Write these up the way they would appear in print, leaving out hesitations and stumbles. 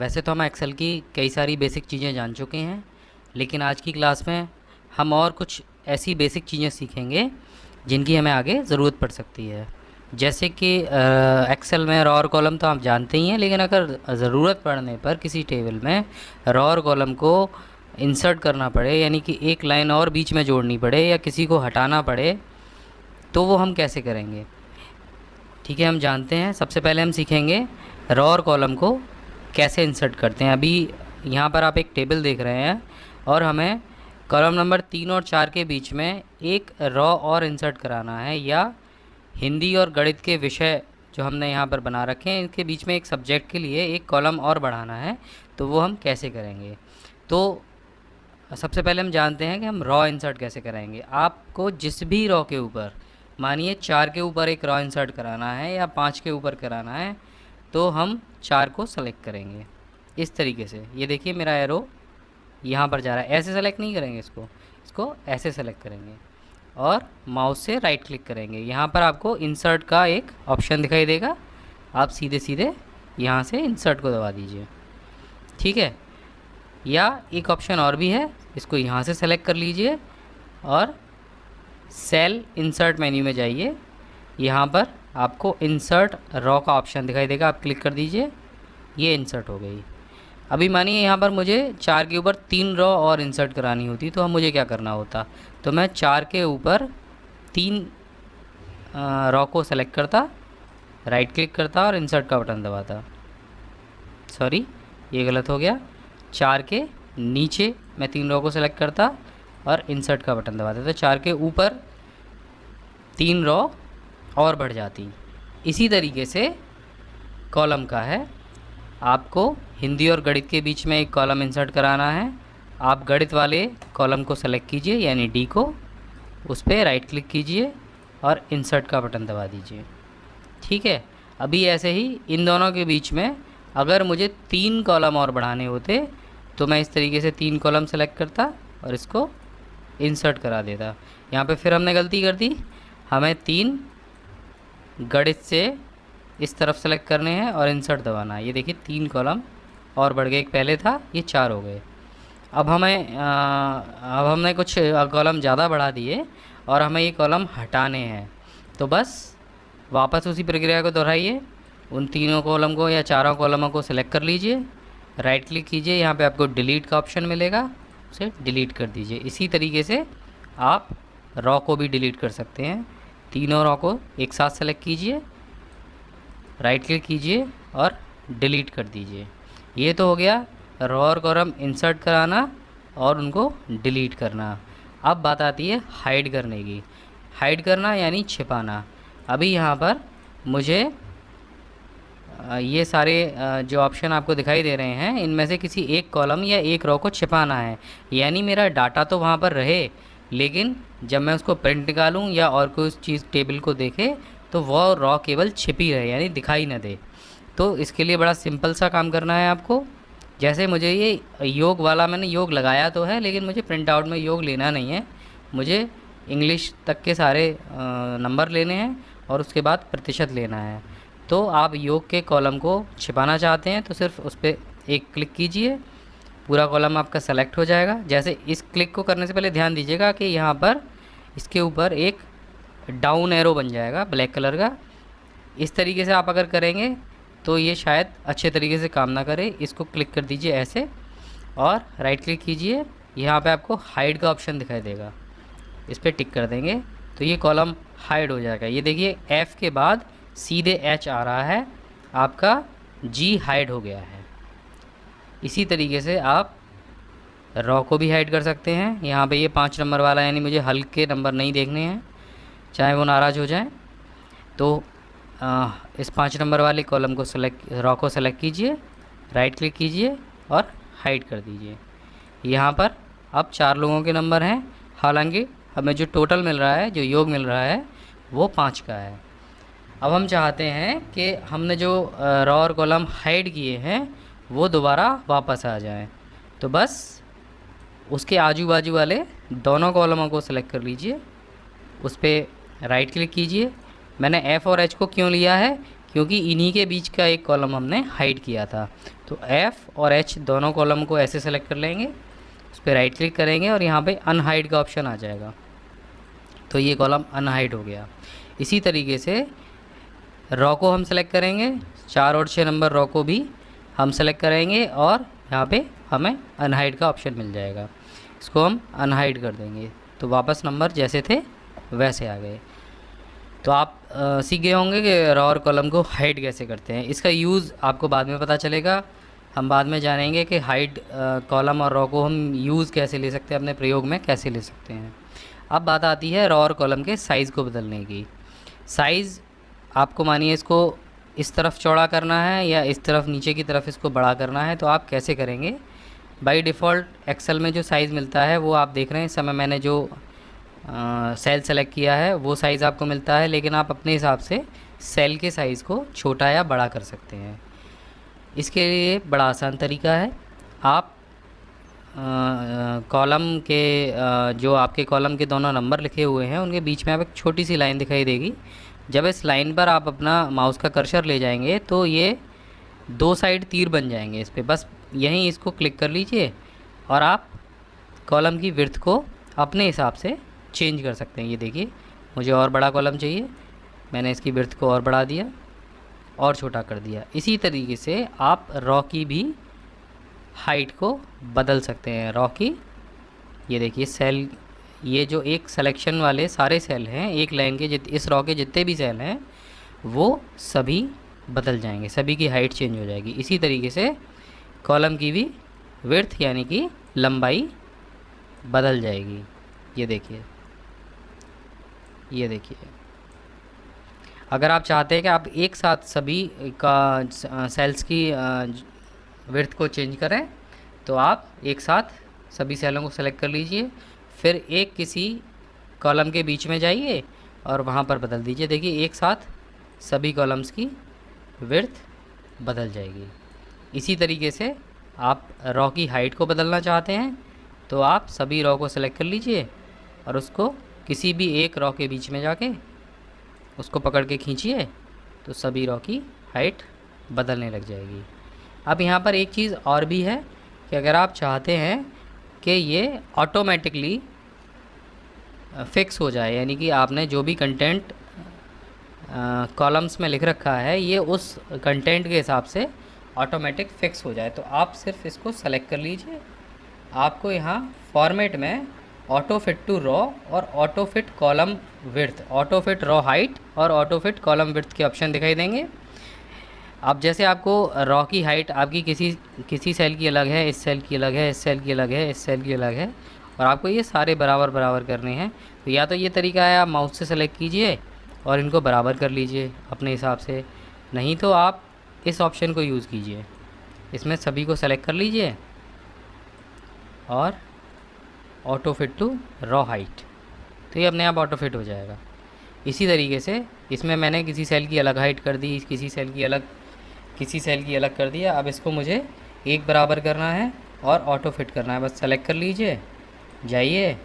वैसे तो हम एक्सेल की कई सारी बेसिक चीज़ें जान चुके हैं, लेकिन आज की क्लास में हम और कुछ ऐसी बेसिक चीज़ें सीखेंगे जिनकी हमें आगे ज़रूरत पड़ सकती है। जैसे कि एक्सेल में रॉ और कॉलम तो आप जानते ही हैं, लेकिन अगर ज़रूरत पड़ने पर किसी टेबल में रॉ और कॉलम को इंसर्ट करना पड़े, यानी कि एक लाइन और बीच में जोड़नी पड़े या किसी को हटाना पड़े, तो वो हम कैसे करेंगे। ठीक है, हम जानते हैं। सबसे पहले हम सीखेंगे रॉ और कॉलम को कैसे इंसर्ट करते हैं। अभी यहाँ पर आप एक टेबल देख रहे हैं और हमें कॉलम नंबर 3 और 4 के बीच में एक रॉ और इंसर्ट कराना है, या हिंदी और गणित के विषय जो हमने यहाँ पर बना रखे हैं इनके बीच में एक सब्जेक्ट के लिए एक कॉलम और बढ़ाना है। तो वो हम कैसे करेंगे। तो सबसे पहले हम जानते हैं कि हम रॉ इंसर्ट कैसे करेंगे। आपको जिस भी रॉ के ऊपर, मानिए 4 के ऊपर एक रॉ इंसर्ट कराना है या 5 के ऊपर कराना है, तो हम 4 को सेलेक्ट करेंगे इस तरीके से। ये देखिए मेरा एरो यहाँ पर जा रहा है, ऐसे सेलेक्ट नहीं करेंगे इसको, इसको ऐसे सेलेक्ट करेंगे और माउस से राइट क्लिक करेंगे। यहाँ पर आपको इंसर्ट का एक ऑप्शन दिखाई देगा, आप सीधे सीधे यहाँ से इंसर्ट को दबा दीजिए। ठीक है, या एक ऑप्शन और भी है, इसको यहाँ से सेलेक्ट कर लीजिए और सेल इंसर्ट मेन्यू में जाइए। यहाँ पर आपको इंसर्ट रॉ का ऑप्शन दिखाई देगा, आप क्लिक कर दीजिए, ये इंसर्ट हो गई। अभी मानिए यहाँ पर मुझे 4 के ऊपर 3 रॉ और इंसर्ट करानी होती, तो हम मुझे क्या करना होता, तो मैं 4 के ऊपर 3 रॉ को सेलेक्ट करता, राइट क्लिक करता और इंसर्ट का बटन दबाता। सॉरी, ये गलत हो गया। 4 के नीचे मैं 3 रॉ को सेलेक्ट करता और इंसर्ट का बटन दबाता, तो 4 के ऊपर 3 रॉ और बढ़ जाती। इसी तरीके से कॉलम का है, आपको हिंदी और गणित के बीच में एक कॉलम इंसर्ट कराना है। आप गणित वाले कॉलम को सेलेक्ट कीजिए, यानी डी को, उस पर राइट क्लिक कीजिए और इंसर्ट का बटन दबा दीजिए। ठीक है, अभी ऐसे ही इन दोनों के बीच में अगर मुझे 3 कॉलम और बढ़ाने होते, तो मैं इस तरीके से 3 कॉलम सेलेक्ट करता और इसको इंसर्ट करा देता। यहाँ पे फिर हमने गलती कर दी, हमें 3 गणित से इस तरफ सेलेक्ट करने हैं और इंसर्ट दबाना है। ये देखिए 3 कॉलम और बढ़ गए, एक पहले था, ये 4 हो गए। अब हमने कुछ कॉलम ज़्यादा बढ़ा दिए और हमें ये कॉलम हटाने हैं, तो बस वापस उसी प्रक्रिया को दोहराइए। उन तीनों कॉलम को या चारों कॉलमों को सेलेक्ट कर लीजिए, राइट क्लिक कीजिए, यहाँ पे आपको डिलीट का ऑप्शन मिलेगा, उसे डिलीट कर दीजिए। इसी तरीके से आप रॉ को भी डिलीट कर सकते हैं। तीनों रॉ को एक साथ सेलेक्ट कीजिए, राइट क्लिक कीजिए और डिलीट कर दीजिए। ये तो हो गया रॉ और कॉलम इंसर्ट कराना और उनको डिलीट करना। अब बात आती है हाइड करने की। हाइड करना यानी छिपाना। अभी यहाँ पर मुझे ये सारे जो ऑप्शन आपको दिखाई दे रहे हैं, इनमें से किसी एक कॉलम या एक रॉ को छिपाना है, यानी मेरा डाटा तो वहाँ पर रहे, लेकिन जब मैं उसको प्रिंट निकालूँ या और कोई उस चीज़ टेबल को देखे तो वो रॉ केवल छिपी रहे, यानी दिखाई न दे। तो इसके लिए बड़ा सिंपल सा काम करना है आपको। जैसे मुझे ये योग वाला, मैंने योग लगाया तो है, लेकिन मुझे प्रिंट आउट में योग लेना नहीं है, मुझे इंग्लिश तक के सारे नंबर लेने हैं और उसके बाद प्रतिशत लेना है। तो आप योग के कॉलम को छिपाना चाहते हैं तो सिर्फ उस पर एक क्लिक कीजिए, पूरा कॉलम आपका सेलेक्ट हो जाएगा। जैसे इस क्लिक को करने से पहले ध्यान दीजिएगा कि यहाँ पर इसके ऊपर एक डाउन एरो बन जाएगा ब्लैक कलर का। इस तरीके से आप अगर करेंगे तो ये शायद अच्छे तरीके से काम ना करे। इसको क्लिक कर दीजिए ऐसे और राइट क्लिक कीजिए, यहाँ पे आपको हाइड का ऑप्शन दिखाई देगा, इस पर टिक कर देंगे तो ये कॉलम हाइड हो जाएगा। ये देखिए F के बाद सीधे H आ रहा है, आपका G हाइड हो गया है। इसी तरीके से आप रॉ को भी हाइड कर सकते हैं। यहाँ पे ये 5 नंबर वाला, यानी मुझे हल्के नंबर नहीं देखने हैं, चाहे वो नाराज़ हो जाए। तो इस 5 नंबर वाले कॉलम को रॉ को सेलेक्ट कीजिए, राइट क्लिक कीजिए और हाइड कर दीजिए। यहाँ पर अब 4 लोगों के नंबर हैं, हालांकि हमें जो टोटल मिल रहा है, जो योग मिल रहा है, वो 5 का है। अब हम चाहते हैं कि हमने जो रॉ और कॉलम हाइड किए हैं वो दोबारा वापस आ जाएं, तो बस उसके आजू बाजू वाले दोनों कॉलमों को सेलेक्ट कर लीजिए, उस पर राइट क्लिक कीजिए। मैंने F और H को क्यों लिया है, क्योंकि इन्हीं के बीच का एक कॉलम हमने हाइड किया था। तो F और H दोनों कॉलम को ऐसे सेलेक्ट कर लेंगे, उस पर राइट क्लिक करेंगे और यहाँ पे अनहाइड का ऑप्शन आ जाएगा, तो ये कॉलम अनहाइड हो गया। इसी तरीके से रॉ को हम सेलेक्ट करेंगे, 4 और 6 नंबर रॉ को भी हम सेलेक्ट करेंगे और यहाँ पे हमें अनहाइड का ऑप्शन मिल जाएगा, इसको हम अनहाइड कर देंगे, तो वापस नंबर जैसे थे वैसे आ गए। तो आप सीख गए होंगे कि रॉ और कॉलम को हाइड कैसे करते हैं। इसका यूज़ आपको बाद में पता चलेगा, हम बाद में जानेंगे कि हाइड कॉलम और रॉ को हम यूज़ कैसे ले सकते हैं, अपने प्रयोग में कैसे ले सकते हैं। अब बात आती है रॉ और कॉलम के साइज़ को बदलने की। साइज़ आपको मानिए इसको इस तरफ चौड़ा करना है या इस तरफ नीचे की तरफ इसको बड़ा करना है, तो आप कैसे करेंगे। बाय डिफ़ॉल्ट एक्सेल में जो साइज़ मिलता है वो आप देख रहे हैं, इस समय मैंने जो सेल सेलेक्ट किया है वो साइज़ आपको मिलता है, लेकिन आप अपने हिसाब से सेल के साइज़ को छोटा या बड़ा कर सकते हैं। इसके लिए बड़ा आसान तरीका है, आप कॉलम के जो आपके कॉलम के दोनों नंबर लिखे हुए हैं उनके बीच में आप एक छोटी सी लाइन दिखाई देगी। जब इस लाइन पर आप अपना माउस का कर्सर ले जाएंगे तो ये 2 साइड तीर बन जाएंगे इस पर, बस यहीं इसको क्लिक कर लीजिए और आप कॉलम की विड्थ को अपने हिसाब से चेंज कर सकते हैं। ये देखिए, मुझे और बड़ा कॉलम चाहिए, मैंने इसकी विड्थ को और बढ़ा दिया और छोटा कर दिया। इसी तरीके से आप रॉ की भी हाइट को बदल सकते हैं। रॉ की ये देखिए सेल, ये जो एक सिलेक्शन वाले सारे सेल हैं एक लाइन के, इस रॉ के जितने भी सेल हैं वो सभी बदल जाएंगे, सभी की हाइट चेंज हो जाएगी। इसी तरीके से कॉलम की भी विड्थ यानी कि लंबाई बदल जाएगी। ये देखिए, ये देखिए, अगर आप चाहते हैं कि आप एक साथ सभी का सेल्स की विड्थ को चेंज करें तो आप एक साथ सभी सेलों को सेलेक्ट कर लीजिए, फिर एक किसी कॉलम के बीच में जाइए और वहाँ पर बदल दीजिए। देखिए एक साथ सभी कॉलम्स की विड्थ बदल जाएगी। इसी तरीके से आप रॉ की हाइट को बदलना चाहते हैं तो आप सभी रॉ को सेलेक्ट कर लीजिए और उसको किसी भी एक रॉ के बीच में जाके उसको पकड़ के खींचिए तो सभी रॉ की हाइट बदलने लग जाएगी। अब यहाँ पर एक चीज़ और भी है कि अगर आप चाहते हैं कि ये ऑटोमेटिकली फ़िक्स हो जाए, यानी कि आपने जो भी कंटेंट कॉलम्स में लिख रखा है ये उस कंटेंट के हिसाब से ऑटोमेटिक फ़िक्स हो जाए, तो आप सिर्फ इसको सेलेक्ट कर लीजिए। आपको यहाँ फॉर्मेट में ऑटो फिट टू रॉ और auto fit column width, auto fit raw height और ऑटो फिट कॉलम विड्थ के ऑप्शन दिखाई देंगे। अब जैसे आपको रॉ की हाइट आपकी किसी सेल की अलग है, इस सेल की अलग है, इस सेल की अलग है, इस सेल की अलग है, और आपको ये सारे बराबर बराबर करने हैं, तो या तो ये तरीका है आप माउस से सेलेक्ट कीजिए और इनको बराबर कर लीजिए अपने हिसाब से, नहीं तो आप इस ऑप्शन को यूज़ कीजिए, इसमें सभी को सेलेक्ट कर लीजिए और auto fit to row height, तो ये अपने आप ऑटो फिट हो जाएगा। इसी तरीके से इसमें मैंने किसी सेल की अलग हाइट कर दी, किसी सेल की अलग कर दिया। अब इसको मुझे एक बराबर करना है और ऑटो फिट करना है, बस सेलेक्ट कर लीजिए, जाइए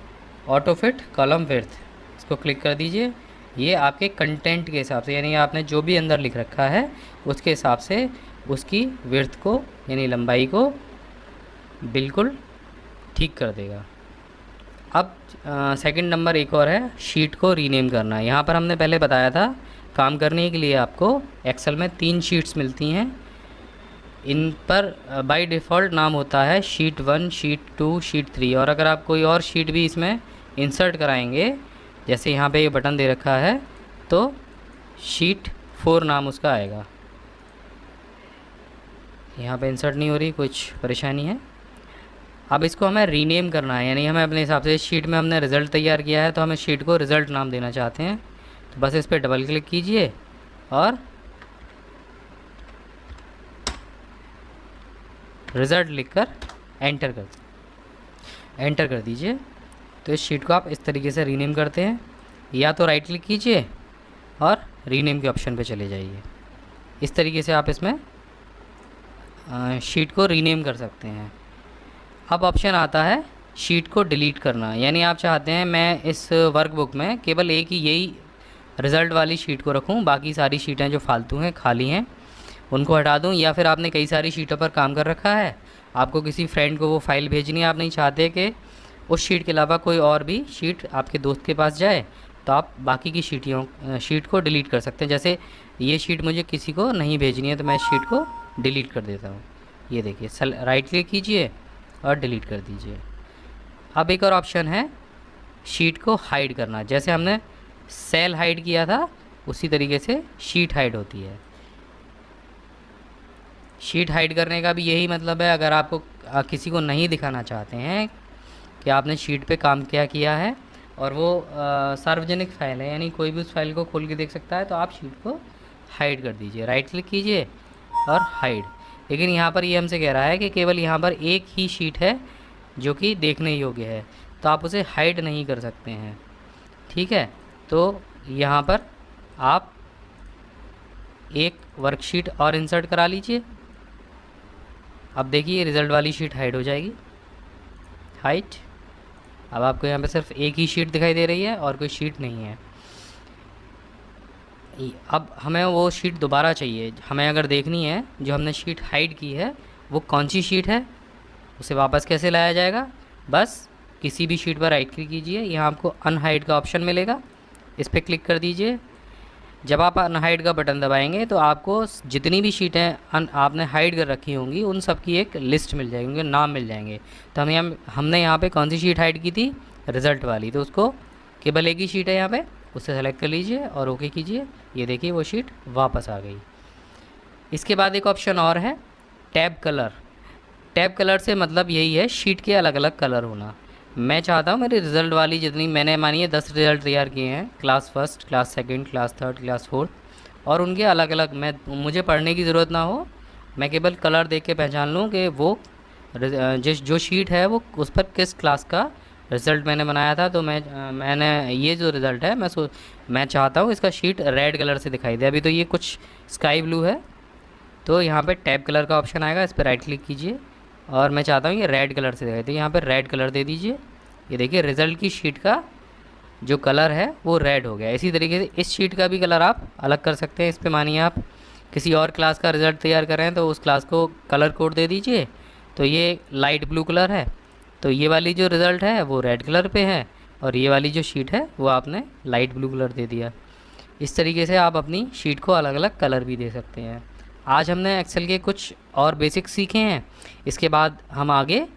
ऑटो फिट कॉलम विड्थ, इसको क्लिक कर दीजिए। ये आपके कंटेंट के हिसाब से, यानी आपने जो भी अंदर लिख रखा है उसके हिसाब से उसकी विड्थ को यानी लंबाई को बिल्कुल ठीक कर देगा। अब सेकंड नंबर एक और है, शीट को रीनेम करना। यहाँ पर हमने पहले बताया था काम करने के लिए आपको एक्सेल में 3 शीट्स मिलती हैं, इन पर बाय डिफ़ॉल्ट नाम होता है शीट 1, शीट 2, शीट 3, और अगर आप कोई और शीट भी इसमें इंसर्ट कराएंगे, जैसे यहाँ पे ये बटन दे रखा है, तो शीट 4 नाम उसका आएगा। यहाँ पे इंसर्ट नहीं हो रही, कुछ परेशानी है। अब इसको हमें रीनेम करना है, यानी हमें अपने हिसाब से शीट में हमने रिज़ल्ट तैयार किया है तो हमें शीट को रिज़ल्ट नाम देना चाहते हैं, तो बस इस पर डबल क्लिक कीजिए और रिज़ल्ट लिखकर एंटर कर दीजिए। तो इस शीट को आप इस तरीके से रीनेम करते हैं, या तो राइट क्लिक कीजिए और रीनेम के ऑप्शन पे चले जाइए। इस तरीके से आप इसमें शीट को रीनेम कर सकते हैं। अब ऑप्शन आता है शीट को डिलीट करना, यानी आप चाहते हैं मैं इस वर्कबुक में केवल एक ही यही रिज़ल्ट वाली शीट को रखूँ, बाकी सारी शीटें जो फालतू हैं, खाली हैं, उनको हटा दूँ। या फिर आपने कई सारी शीटों पर काम कर रखा है, आपको किसी फ्रेंड को वो फाइल भेजनी है, आप नहीं चाहते कि उस शीट के अलावा कोई और भी शीट आपके दोस्त के पास जाए, तो आप बाकी की शीट को डिलीट कर सकते हैं। जैसे ये शीट मुझे किसी को नहीं भेजनी है, तो मैं इस शीट को डिलीट कर देता हूँ। ये देखिए, राइट क्लिक कीजिए और डिलीट कर दीजिए। अब एक और ऑप्शन है शीट को हाइड करना। जैसे हमने सेल हाइड किया था, उसी तरीके से शीट हाइड होती है। शीट हाइड करने का भी यही मतलब है, अगर आपको किसी को नहीं दिखाना चाहते हैं कि आपने शीट पे काम क्या किया है और वो सार्वजनिक फ़ाइल है, यानी कोई भी उस फाइल को खोल के देख सकता है, तो आप शीट को हाइड कर दीजिए। राइट क्लिक कीजिए और हाइड। लेकिन यहाँ पर ये हमसे कह रहा है कि केवल यहाँ पर एक ही शीट है जो कि देखने योग्य है, तो आप उसे हाइड नहीं कर सकते हैं। ठीक है, तो यहाँ पर आप एक वर्कशीट और इंसर्ट करा लीजिए। अब देखिए रिज़ल्ट वाली शीट हाइड हो जाएगी। हाइड। अब आपको यहाँ पे सिर्फ एक ही शीट दिखाई दे रही है और कोई शीट नहीं है। अब हमें वो शीट दोबारा चाहिए। हमें अगर देखनी है जो हमने शीट हाइड की है वो कौन सी शीट है, उसे वापस कैसे लाया जाएगा। बस किसी भी शीट पर राइट क्लिक कीजिए, यहाँ आपको अनहाइड का ऑप्शन मिलेगा, इस पर क्लिक कर दीजिए। जब आप अनहाइड का बटन दबाएंगे तो आपको जितनी भी शीटें आपने हाइड कर रखी होंगी उन सब की एक लिस्ट मिल जाएगी, उनके नाम मिल जाएंगे। तो हमने यहाँ पे कौन सी शीट हाइड की थी, रिज़ल्ट वाली, तो उसको केवल एक ही शीट है यहाँ पे, उससे सेलेक्ट कर लीजिए और ओके कीजिए। ये देखिए वो शीट वापस आ गई। इसके बाद एक ऑप्शन और है टैब कलर। टैब कलर से मतलब यही है शीट के अलग अलग कलर होना। मैं चाहता हूँ मेरे रिज़ल्ट वाली जितनी मैंने मानिए 10 रिज़ल्ट तैयार किए हैं, class first, class second, class third, class fourth, और उनके अलग अलग मुझे पढ़ने की ज़रूरत ना हो, मैं केवल कलर देख के पहचान लूँ कि वो जो शीट है वो उस पर किस क्लास का रिज़ल्ट मैंने बनाया था। तो मैंने ये जो रिज़ल्ट है मैं चाहता हूँ इसका शीट रेड कलर से दिखाई दे। अभी तो ये कुछ स्काई ब्लू है, तो यहाँ पे टैब कलर का ऑप्शन आएगा, इस पर राइट क्लिक कीजिए और मैं चाहता हूँ ये रेड कलर से दिखाई दे, यहाँ पर रेड कलर दे दीजिए। ये देखिए रिज़ल्ट की शीट का जो कलर है वो रेड हो गया। इसी तरीके से इस शीट का भी कलर आप अलग कर सकते हैं। इस पर मानिए आप किसी और क्लास का रिज़ल्ट तैयार कर रहे हैं तो उस क्लास को कलर कोड दे दीजिए, तो ये लाइट ब्लू कलर है, तो ये वाली जो रिज़ल्ट है वो रेड कलर पे है और ये वाली जो शीट है वो आपने लाइट ब्लू कलर दे दिया। इस तरीके से आप अपनी शीट को अलग अलग कलर भी दे सकते हैं। आज हमने एक्सेल के कुछ और बेसिक्स सीखे हैं, इसके बाद हम आगे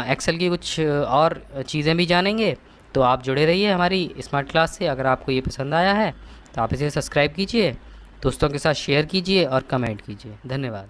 एक्सेल की कुछ और चीज़ें भी जानेंगे। तो आप जुड़े रहिए हमारी स्मार्ट क्लास से। अगर आपको ये पसंद आया है तो आप इसे सब्सक्राइब कीजिए, दोस्तों के साथ शेयर कीजिए और कमेंट कीजिए। धन्यवाद।